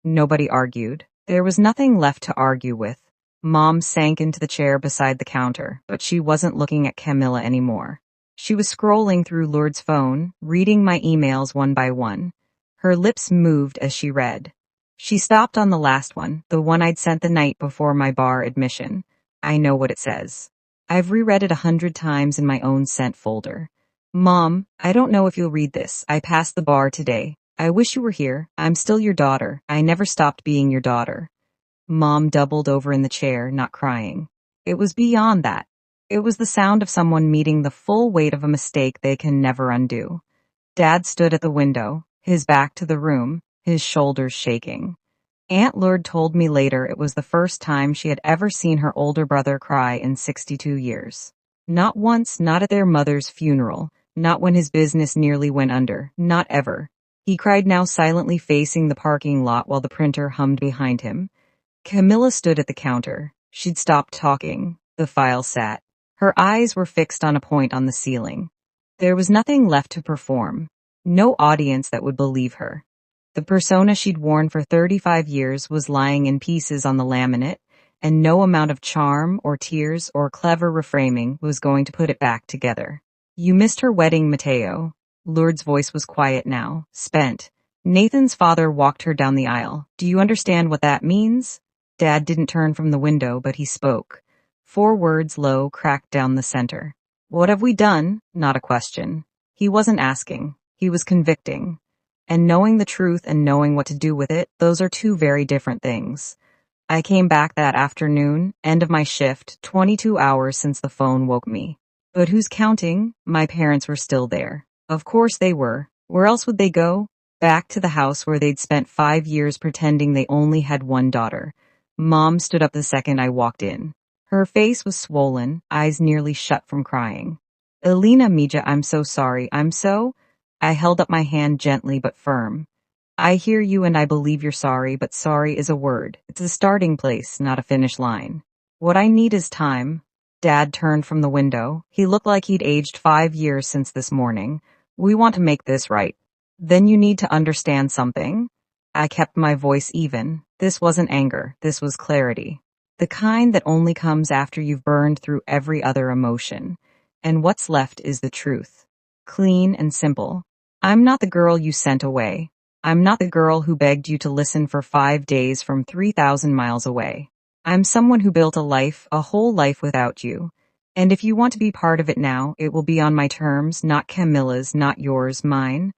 Nobody argued. There was nothing left to argue with. Mom sank into the chair beside the counter, but she wasn't looking at Camilla anymore. She was scrolling through Lourdes' phone, reading my emails one by one. Her lips moved as she read. She stopped on the last one, the one I'd sent the night before my bar admission. I know what it says. I've reread it 100 times in my own sent folder. Mom, I don't know if you'll read this. I passed the bar today. I wish you were here. I'm still your daughter. I never stopped being your daughter. Mom doubled over in the chair, not crying. It was beyond that. It was the sound of someone meeting the full weight of a mistake they can never undo. Dad stood at the window, his back to the room, his shoulders shaking. Aunt Lourdes told me later it was the first time she had ever seen her older brother cry in 62 years. Not once, not at their mother's funeral, not when his business nearly went under, not ever. He cried, now silently facing the parking lot while the printer hummed behind him. Camila stood at the counter. She'd stopped talking. The file sat. Her eyes were fixed on a point on the ceiling. There was nothing left to perform. No audience that would believe her. The persona she'd worn for 35 years was lying in pieces on the laminate, and no amount of charm or tears or clever reframing was going to put it back together. You missed her wedding, Mateo. Lourdes' voice was quiet now, spent. Nathan's father walked her down the aisle. Do you understand what that means? Dad didn't turn from the window, but he spoke. 4 words low, cracked down the center. What have we done? Not a question. He wasn't asking. He was convicting. And knowing the truth and knowing what to do with it, those are 2 very different things. I came back that afternoon, end of my shift, 22 hours since the phone woke me. But who's counting? My parents were still there. Of course they were. Where else would they go? Back to the house where they'd spent 5 years pretending they only had 1 daughter. Mom stood up the second I walked in. Her face was swollen, eyes nearly shut from crying. Elena, Mija, I'm so sorry. I held up my hand gently but firm. I hear you and I believe you're sorry, but sorry is a word. It's a starting place, not a finish line. What I need is time. Dad turned from the window. He looked like he'd aged 5 years since this morning. We want to make this right. Then you need to understand something. I kept my voice even. This wasn't anger. This was clarity. The kind that only comes after you've burned through every other emotion. And what's left is the truth. Clean and simple. I'm not the girl you sent away. I'm not the girl who begged you to listen for 5 days from 3,000 miles away. I'm someone who built a life, a whole life without you. And if you want to be part of it now, it will be on my terms, not Camila's, not yours, mine.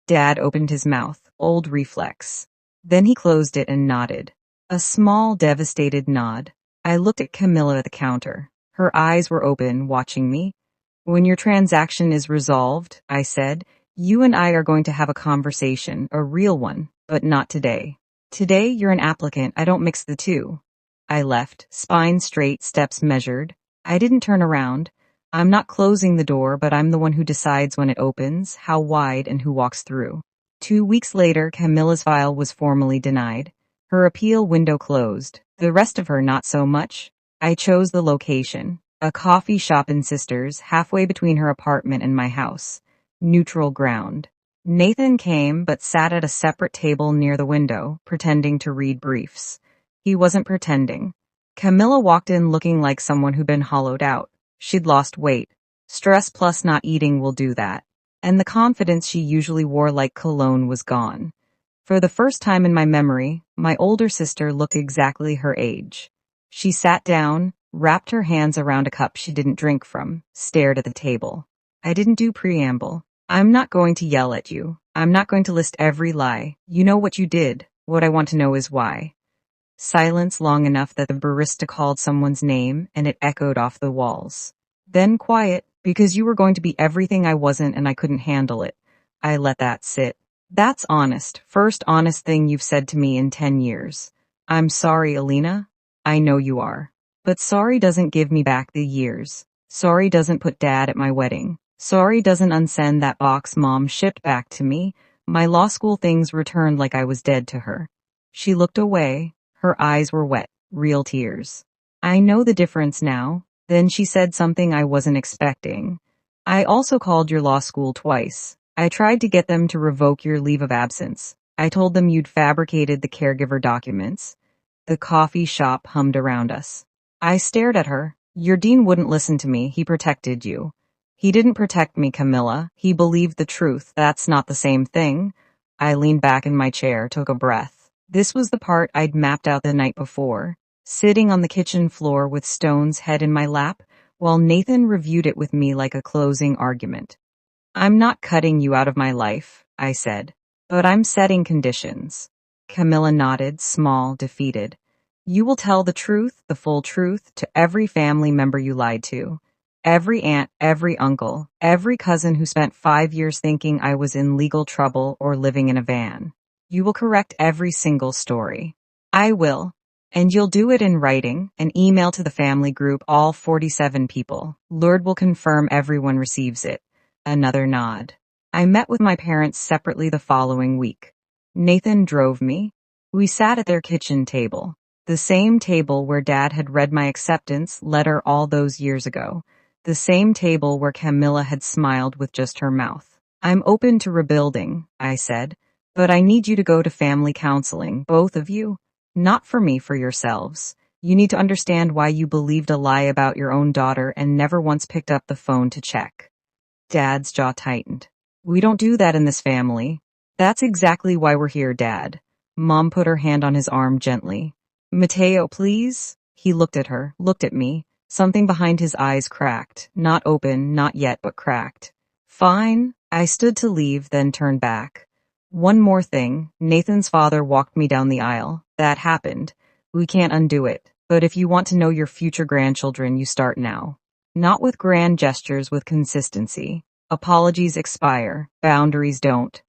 Dad opened his mouth, old reflex. Then he closed it and nodded. A small, devastated nod. I looked at Camila at the counter. Her eyes were open, watching me. When your transaction is resolved, I said, you and I are going to have a conversation, a real one, but not today. Today, you're an applicant. I don't mix the two. I left, spine straight, steps measured. I didn't turn around. I'm not closing the door, but I'm the one who decides when it opens, how wide, and who walks through. 2 weeks later, Camila's file was formally denied. Her appeal window closed. The rest of her, not so much. I chose the location. A coffee shop in Sisters, halfway between her apartment and my house. Neutral ground. Nathan came, but sat at a separate table near the window, pretending to read briefs. He wasn't pretending. Camila walked in looking like someone who'd been hollowed out. She'd lost weight. Stress plus not eating will do that. And the confidence she usually wore like cologne was gone. For the first time in my memory, my older sister looked exactly her age. She sat down, wrapped her hands around a cup she didn't drink from, stared at the table. I didn't do preamble. I'm not going to yell at you. I'm not going to list every lie. You know what you did. What I want to know is why. Silence long enough that the barista called someone's name and it echoed off the walls. Then quiet, because you were going to be everything I wasn't and I couldn't handle it. I let that sit. That's honest. First honest thing you've said to me in 10 years. I'm sorry, Elena. I know you are. But sorry doesn't give me back the years. Sorry doesn't put Dad at my wedding. Sorry doesn't unsend that box Mom shipped back to me. My law school things returned like I was dead to her. She looked away. Her eyes were wet, real tears. I know the difference now. Then she said something I wasn't expecting. I also called your law school twice. I tried to get them to revoke your leave of absence. I told them you'd fabricated the caregiver documents. The coffee shop hummed around us. I stared at her. Your dean wouldn't listen to me. He protected you. He didn't protect me, Camila. He believed the truth. That's not the same thing. I leaned back in my chair, took a breath. This was the part I'd mapped out the night before, sitting on the kitchen floor with Stone's head in my lap, while Nathan reviewed it with me like a closing argument. I'm not cutting you out of my life, I said, but I'm setting conditions. Camila nodded, small, defeated. You will tell the truth, the full truth, to every family member you lied to. Every aunt, every uncle, every cousin who spent 5 years thinking I was in legal trouble or living in a van. You will correct every single story. I will. And you'll do it in writing, an email to the family group, all 47 people. Lord will confirm everyone receives it. Another nod. I met with my parents separately the following week. Nathan drove me. We sat at their kitchen table. The same table where Dad had read my acceptance letter all those years ago. The same table where Camila had smiled with just her mouth. I'm open to rebuilding, I said, but I need you to go to family counseling, both of you. Not for me, for yourselves. You need to understand why you believed a lie about your own daughter and never once picked up the phone to check. Dad's jaw tightened. We don't do that in this family. That's exactly why we're here, Dad. Mom put her hand on his arm gently. Mateo, please? He looked at her, looked at me. Something behind his eyes cracked. Not open, not yet, but cracked. Fine. I stood to leave, then turned back. One more thing. Nathan's father walked me down the aisle. That happened. We can't undo it. But if you want to know your future grandchildren, you start now. Not with grand gestures, with consistency. Apologies expire. Boundaries don't.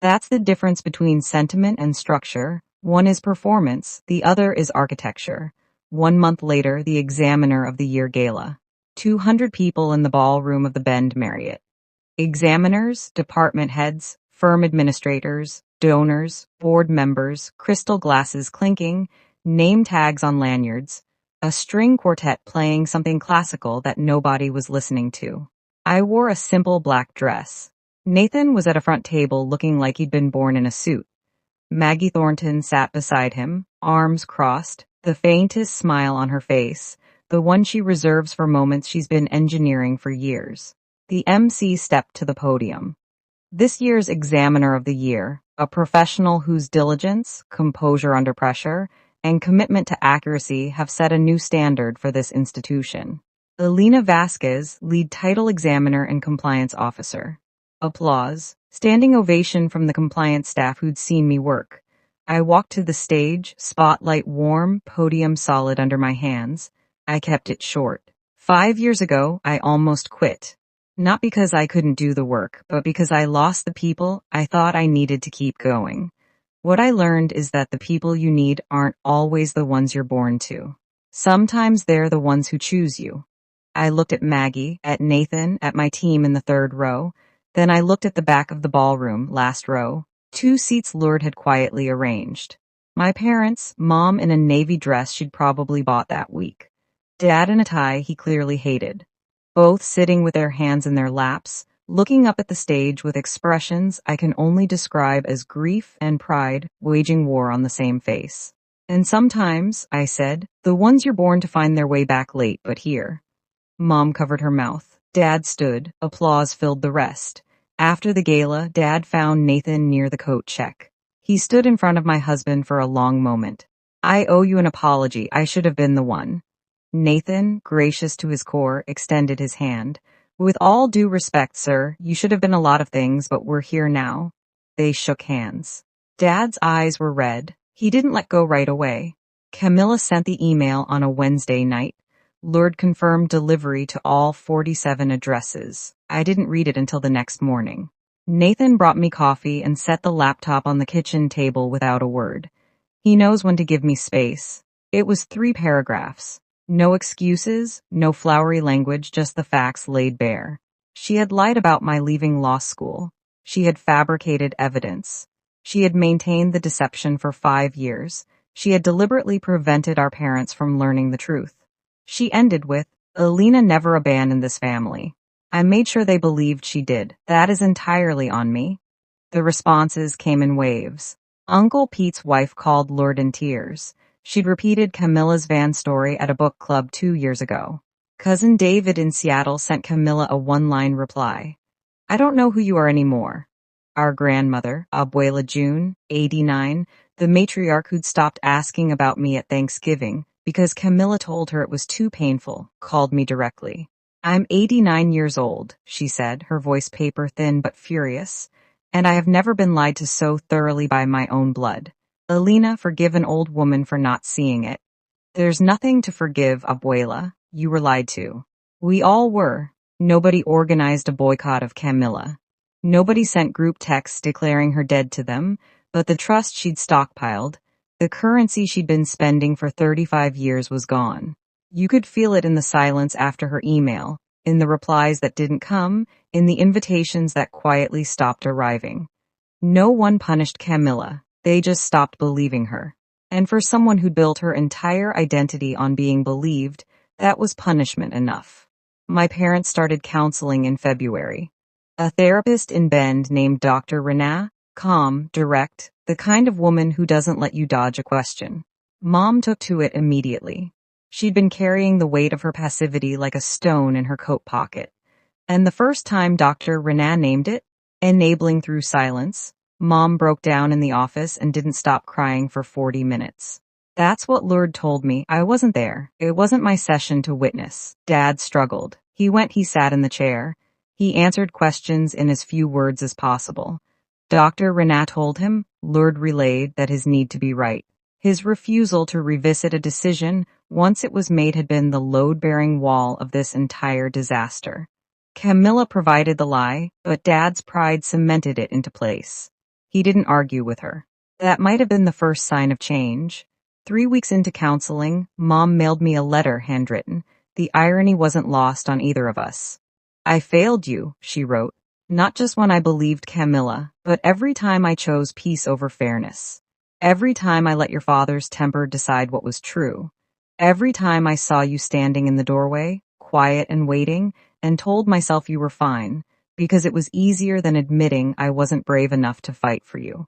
That's the difference between sentiment and structure. One is performance, the other is architecture. 1 month later, the Examiner of the Year Gala. 200 people in the ballroom of the Bend Marriott. Examiners, department heads, firm administrators, donors, board members, crystal glasses clinking, name tags on lanyards, a string quartet playing something classical that nobody was listening to. I wore a simple black dress. Nathan was at a front table looking like he'd been born in a suit. Maggie Thornton sat beside him, arms crossed, the faintest smile on her face, the one she reserves for moments she's been engineering for years. The MC stepped to the podium. This year's Examiner of the Year, a professional whose diligence, composure under pressure, and commitment to accuracy have set a new standard for this institution. Elena Vasquez, lead title examiner and compliance officer. Applause. Standing ovation from the compliance staff who'd seen me work. I walked to the stage, spotlight warm, podium solid under my hands. I kept it short. 5 years ago, I almost quit. Not because I couldn't do the work, but because I lost the people I thought I needed to keep going. What I learned is that the people you need aren't always the ones you're born to. Sometimes they're the ones who choose you. I looked at Maggie, at Nathan, at my team in the third row. Then I looked at the back of the ballroom, last row. 2 seats Lourdes had quietly arranged. My parents, Mom in a navy dress she'd probably bought that week. Dad in a tie he clearly hated. Both sitting with their hands in their laps, looking up at the stage with expressions I can only describe as grief and pride waging war on the same face. And sometimes, I said, the ones you're born to find their way back late, but here. Mom covered her mouth. Dad stood. Applause filled the rest. After the gala, Dad found Nathan near the coat check. He stood in front of my husband for a long moment. I owe you an apology. I should have been the one. Nathan, gracious to his core, extended his hand. With all due respect, sir, you should have been a lot of things, but we're here now. They shook hands. Dad's eyes were red. He didn't let go right away. Camila sent the email on a Wednesday night. Lourdes confirmed delivery to all 47 addresses. I didn't read it until the next morning. Nathan brought me coffee and set the laptop on the kitchen table without a word. He knows when to give me space. It was 3 paragraphs. No excuses, no flowery language, just the facts laid bare. She had lied about my leaving law school. She had fabricated evidence. She had maintained the deception for 5 years. She had deliberately prevented our parents from learning the truth. She ended with, Elena never abandoned this family. I made sure they believed she did. That is entirely on me. The responses came in waves. Uncle Pete's wife called Lourdes in tears. She'd repeated Camila's van story at a book club 2 years ago. Cousin David in Seattle sent Camila a one-line reply. I don't know who you are anymore. Our grandmother, Abuela June, 89, the matriarch who'd stopped asking about me at Thanksgiving, because Camila told her it was too painful, called me directly. I'm 89 years old, she said, her voice paper thin but furious, and I have never been lied to so thoroughly by my own blood. Elena, forgive an old woman for not seeing it. There's nothing to forgive, Abuela. You were lied to. We all were. Nobody organized a boycott of Camila. Nobody sent group texts declaring her dead to them, but the trust she'd stockpiled, The currency she'd been spending for 35 years was gone. You could feel it in the silence after her email, in the replies that didn't come, in the invitations that quietly stopped arriving. No one punished Camila. They just stopped believing her. And for someone who'd built her entire identity on being believed, that was punishment enough. My parents started counseling in February. A therapist in Bend named Dr. Rena, calm, direct, the kind of woman who doesn't let you dodge a question. Mom took to it immediately. She'd been carrying the weight of her passivity like a stone in her coat pocket. And the first time Dr. Rena named it, enabling through silence, Mom broke down in the office and didn't stop crying for 40 minutes. That's what Lourdes told me. I wasn't there. It wasn't my session to witness. Dad struggled. He sat in the chair. He answered questions in as few words as possible. Dr. Rena told him, Lourdes relayed that his need to be right. His refusal to revisit a decision once it was made had been the load-bearing wall of this entire disaster. Camila provided the lie, but Dad's pride cemented it into place. He didn't argue with her. That might have been the first sign of change. 3 weeks into counseling, Mom mailed me a letter handwritten. The irony wasn't lost on either of us. I failed you, she wrote. Not just when I believed Camila, but every time I chose peace over fairness. Every time I let your father's temper decide what was true. Every time I saw you standing in the doorway, quiet and waiting, and told myself you were fine, because it was easier than admitting I wasn't brave enough to fight for you.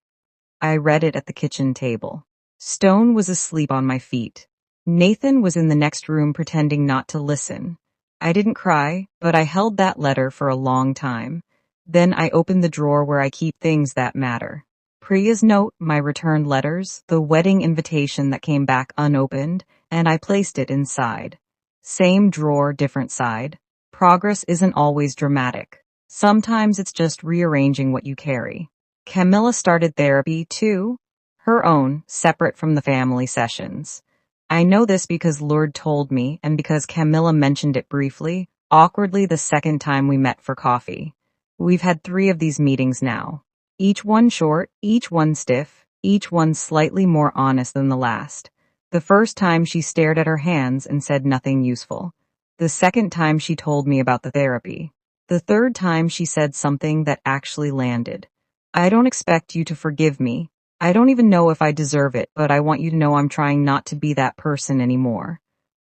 I read it at the kitchen table. Stone was asleep on my feet. Nathan was in the next room pretending not to listen. I didn't cry, but I held that letter for a long time. Then I opened the drawer where I keep things that matter. Priya's note, my returned letters, the wedding invitation that came back unopened, and I placed it inside. Same drawer, different side. Progress isn't always dramatic. Sometimes it's just rearranging what you carry. Camila started therapy too, her own, separate from the family sessions. I know this because Lourdes told me and because Camila mentioned it briefly, awkwardly the second time we met for coffee. We've had 3 of these meetings now. Each one short, each one stiff, each one slightly more honest than the last. The first time she stared at her hands and said nothing useful. The second time she told me about the therapy. The third time she said something that actually landed. I don't expect you to forgive me. I don't even know if I deserve it, but I want you to know I'm trying not to be that person anymore.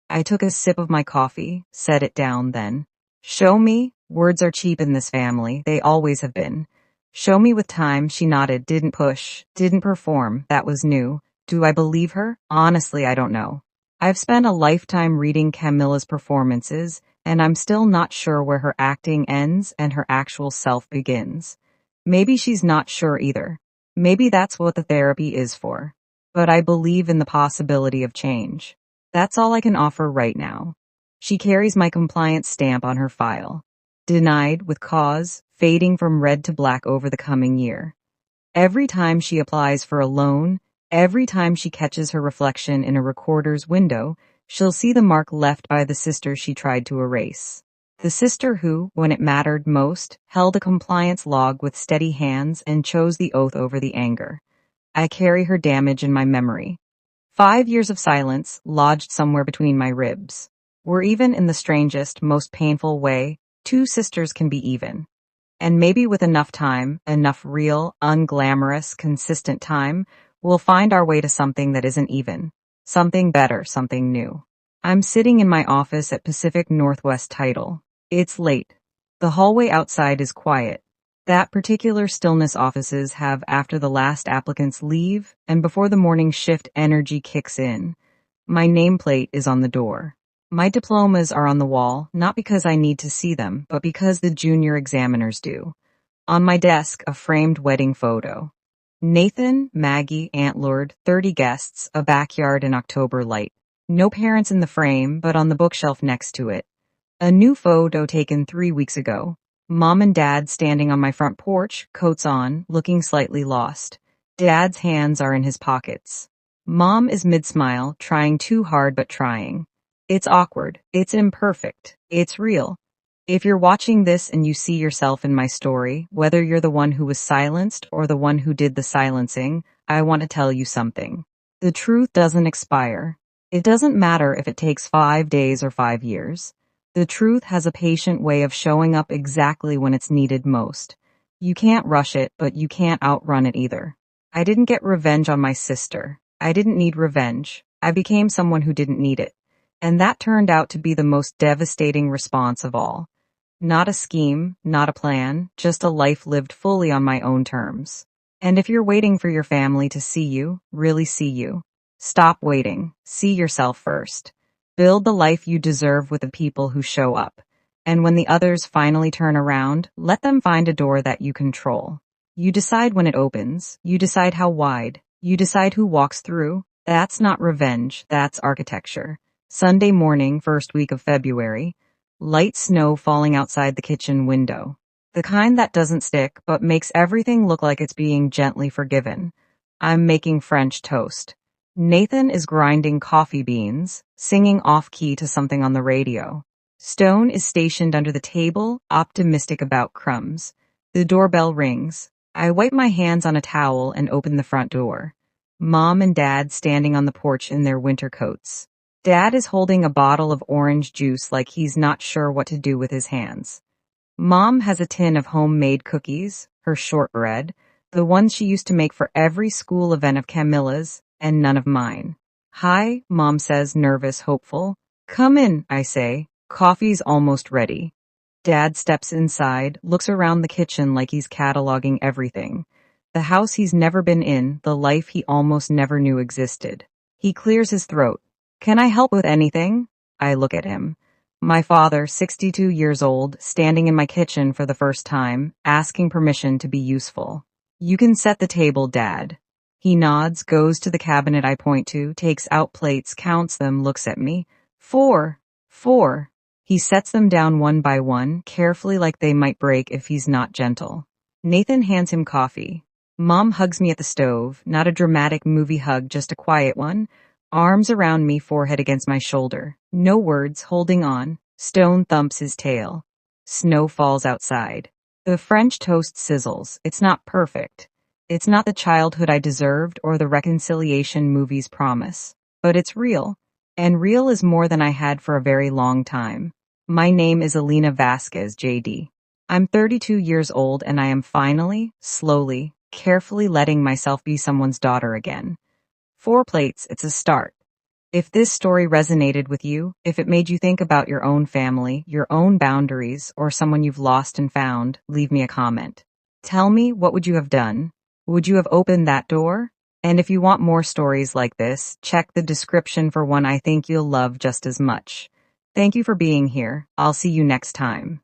I took a sip of my coffee, set it down then. Show me. Words are cheap in this family. They always have been. Show me with time. She nodded, didn't push, didn't perform. That was new. Do I believe her? Honestly, I don't know. I've spent a lifetime reading Camila's performances, and I'm still not sure where her acting ends and her actual self begins. Maybe she's not sure either. Maybe that's what the therapy is for. But I believe in the possibility of change. That's all I can offer right now. She carries my compliance stamp on her file. Denied with cause, fading from red to black over the coming year. Every time she applies for a loan, every time she catches her reflection in a recorder's window, she'll see the mark left by the sister she tried to erase. The sister who, when it mattered most, held a compliance log with steady hands and chose the oath over the anger. I carry her damage in my memory. 5 years of silence, lodged somewhere between my ribs. We're even in the strangest, most painful way. 2 sisters can be even. And maybe with enough time, enough real, unglamorous, consistent time, we'll find our way to something that isn't even. Something better, something new. I'm sitting in my office at Pacific Northwest Title. It's late. The hallway outside is quiet. That particular stillness offices have after the last applicants leave and before the morning shift energy kicks in. My nameplate is on the door. My diplomas are on the wall, not because I need to see them, but because the junior examiners do. On my desk, a framed wedding photo. Nathan, Maggie, Aunt Lourdes, 30 guests, a backyard in October light. No parents in the frame, but on the bookshelf next to it. A new photo taken 3 weeks ago. Mom and Dad standing on my front porch, coats on, looking slightly lost. Dad's hands are in his pockets. Mom is mid-smile, trying too hard but trying. It's awkward. It's imperfect. It's real. If you're watching this and you see yourself in my story, whether you're the one who was silenced or the one who did the silencing, I want to tell you something. The truth doesn't expire. It doesn't matter if it takes 5 days or 5 years. The truth has a patient way of showing up exactly when it's needed most. You can't rush it, but you can't outrun it either. I didn't get revenge on my sister. I didn't need revenge. I became someone who didn't need it. And that turned out to be the most devastating response of all. Not a scheme, not a plan, just a life lived fully on my own terms. And if you're waiting for your family to see you, really see you, stop waiting. See yourself first. Build the life you deserve with the people who show up. And when the others finally turn around, let them find a door that you control. You decide when it opens. You decide how wide. You decide who walks through. That's not revenge. That's architecture. Sunday morning, first week of February. Light snow falling outside the kitchen window. The kind that doesn't stick, but makes everything look like it's being gently forgiven. I'm making French toast. Nathan is grinding coffee beans, singing off-key to something on the radio. Stone is stationed under the table, optimistic about crumbs. The doorbell rings. I wipe my hands on a towel and open the front door. Mom and Dad standing on the porch in their winter coats. Dad is holding a bottle of orange juice like he's not sure what to do with his hands. Mom has a tin of homemade cookies, her shortbread, the ones she used to make for every school event of Camila's, and none of mine. Hi, Mom says, nervous, hopeful. Come in, I say. Coffee's almost ready. Dad steps inside, looks around the kitchen like he's cataloging everything. The house he's never been in, the life he almost never knew existed. He clears his throat. Can I help with anything? I look at him. My father, 62 years old, standing in my kitchen for the first time, asking permission to be useful. You can set the table, Dad. He nods, goes to the cabinet I point to, takes out plates, counts them, looks at me. 4. He sets them down one by one, carefully like they might break if he's not gentle. Nathan hands him coffee. Mom hugs me at the stove, not a dramatic movie hug, just a quiet one. Arms around me, forehead against my shoulder. No words, holding on. Stone thumps his tail. Snow falls outside. The French toast sizzles. It's not perfect. It's not the childhood I deserved or the reconciliation movies promise. But it's real. And real is more than I had for a very long time. My name is Elena Vasquez, JD. I'm 32 years old and I am finally, slowly, carefully letting myself be someone's daughter again. 4 plates, it's a start. If this story resonated with you, if it made you think about your own family, your own boundaries, or someone you've lost and found, leave me a comment. Tell me, what would you have done? Would you have opened that door? And if you want more stories like this, check the description for one I think you'll love just as much. Thank you for being here. I'll see you next time.